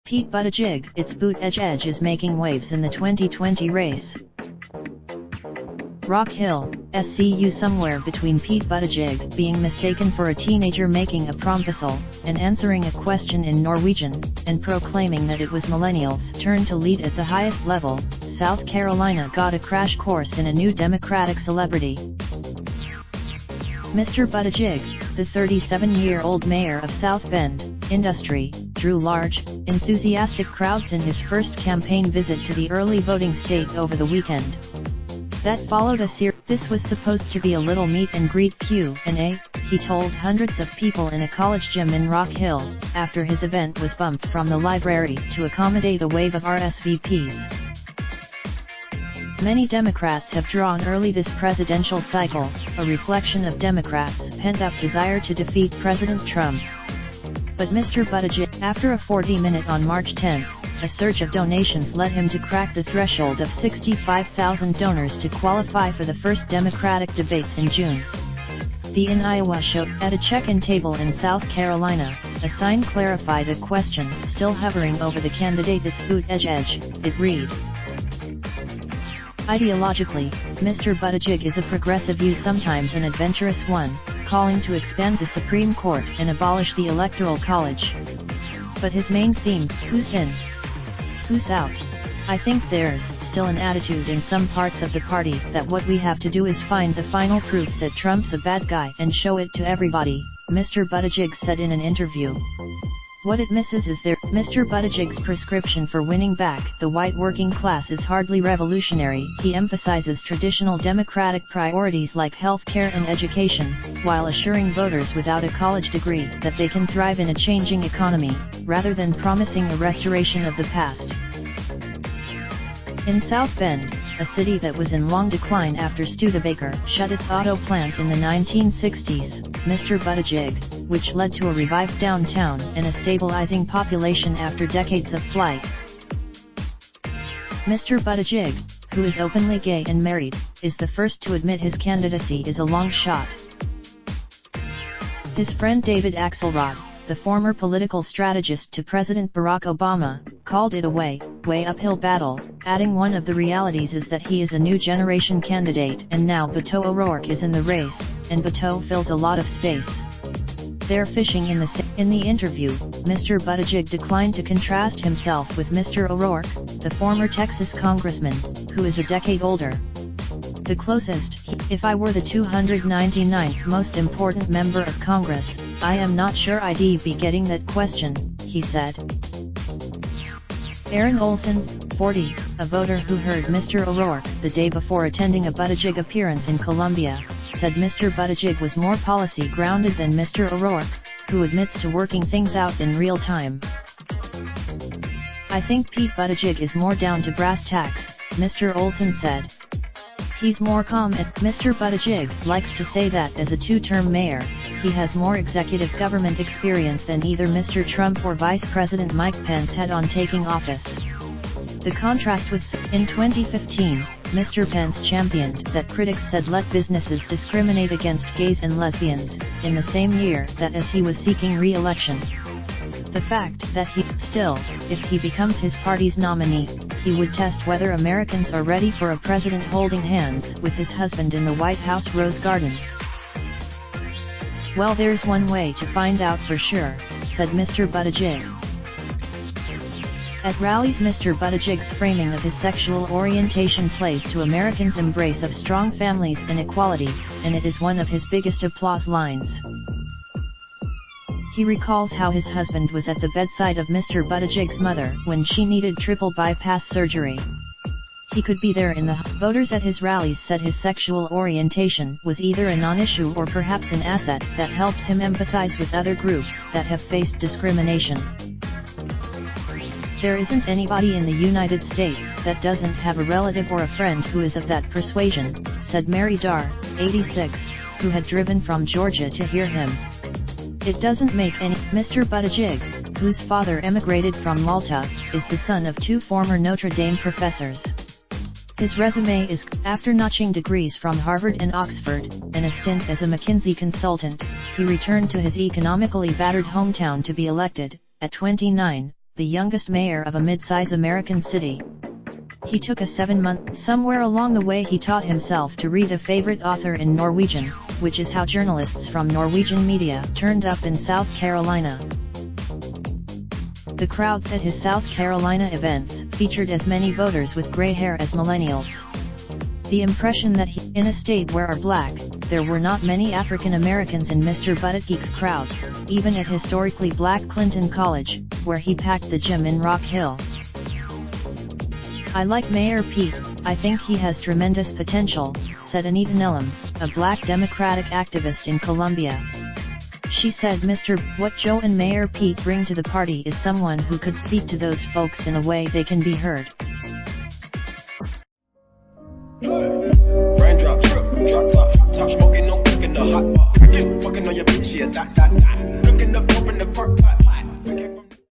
Pete Buttigieg, its Buttigieg is making waves in the 2020 race. Rock Hill, SCU. Somewhere between Pete Buttigieg being mistaken for a teenager making a proposal, and answering a question in Norwegian, and proclaiming that it was millennials' turn to lead at the highest level, South Carolina got a crash course in a new Democratic celebrity. Mr. Buttigieg, the 37-year-old mayor of South Bend, Industry, drew large, enthusiastic crowds in his first campaign visit to the early voting state over the weekend. That followed a series. This was supposed to be a little meet and greet Q&A, he told hundreds of people in a college gym in Rock Hill, after his event was bumped from the library to accommodate a wave of RSVPs. Many Democrats have drawn early this presidential cycle, a reflection of Democrats' pent-up desire to defeat President Trump. But Mr. Buttigieg, after a 40-minute on March 10, a surge of donations led him to crack the threshold of 65,000 donors to qualify for the first Democratic debates in June. The in Iowa show. At a check-in table in South Carolina, a sign clarified a question still hovering over the candidate. It's Buttigieg, it read. Ideologically, Mr. Buttigieg is a progressive view, sometimes an adventurous one, calling to expand the Supreme Court and abolish the Electoral College. But his main theme, who's in? Who's out? I think there's still an attitude in some parts of the party that what we have to do is find the final proof that Trump's a bad guy and show it to everybody, Mr. Buttigieg said in an interview. What it misses is Mr. Buttigieg's prescription for winning back the white working class is hardly revolutionary. He emphasizes traditional Democratic priorities like health care and education, while assuring voters without a college degree that they can thrive in a changing economy, rather than promising a restoration of the past. In South Bend, a city that was in long decline after Studebaker shut its auto plant in the 1960s, Mr. Buttigieg, which led to a revived downtown and a stabilizing population after decades of flight. Mr. Buttigieg, who is openly gay and married, is the first to admit his candidacy is a long shot. His friend David Axelrod, the former political strategist to President Barack Obama, called it a way uphill battle, adding one of the realities is that he is a new generation candidate and now Beto O'Rourke is in the race, and Beto fills a lot of space. They're fishing in the interview, Mr. Buttigieg declined to contrast himself with Mr. O'Rourke, the former Texas congressman, who is a decade older. The closest, if I were the 299th most important member of Congress, I am not sure I'd be getting that question, he said. Aaron Olson, 40, a voter who heard Mr. O'Rourke the day before attending a Buttigieg appearance in Columbia, said Mr. Buttigieg was more policy-grounded than Mr. O'Rourke, who admits to working things out in real time. I think Pete Buttigieg is more down to brass tacks, Mr. Olson said. He's more calm and Mr. Buttigieg likes to say that as a two-term mayor, he has more executive government experience than either Mr. Trump or Vice President Mike Pence had on taking office. The contrast with in 2015, Mr. Pence championed that critics said let businesses discriminate against gays and lesbians, in the same year that as he was seeking re-election. The fact that if he becomes his party's nominee, he would test whether Americans are ready for a president holding hands with his husband in the White House Rose Garden. Well, there's one way to find out for sure, said Mr. Buttigieg. At rallies, Mr. Buttigieg's framing of his sexual orientation plays to Americans' embrace of strong families and equality, and it is one of his biggest applause lines. He recalls how his husband was at the bedside of Mr. Buttigieg's mother when she needed triple bypass surgery. He could be there in the voters at his rallies said his sexual orientation was either a non-issue or perhaps an asset that helps him empathize with other groups that have faced discrimination. There isn't anybody in the United States that doesn't have a relative or a friend who is of that persuasion, said Mary Darr, 86, who had driven from Georgia to hear him. It doesn't make any. Mr. Buttigieg, whose father emigrated from Malta, is the son of two former Notre Dame professors. His resume is, after notching degrees from Harvard and Oxford, and a stint as a McKinsey consultant, he returned to his economically battered hometown to be elected, at 29, the youngest mayor of a mid-size American city. He took a 7-month, somewhere along the way he taught himself to read a favorite author in Norwegian, which is how journalists from Norwegian media turned up in South Carolina. The crowds at his South Carolina events featured as many voters with gray hair as millennials. The impression that in a state where are black, there were not many African Americans in Mr. Buttigieg's crowds, even at historically black Clinton College, where he packed the gym in Rock Hill. "I like Mayor Pete, I think he has tremendous potential," said Anita Nelam, a black Democratic activist in Columbia. She said what Joe and Mayor Pete bring to the party is someone who could speak to those folks in a way they can be heard. Raindrop, drop top smoking, no cooking the hot pot. Fucking on your bitch, yeah, that. Looking up, open the park, pot.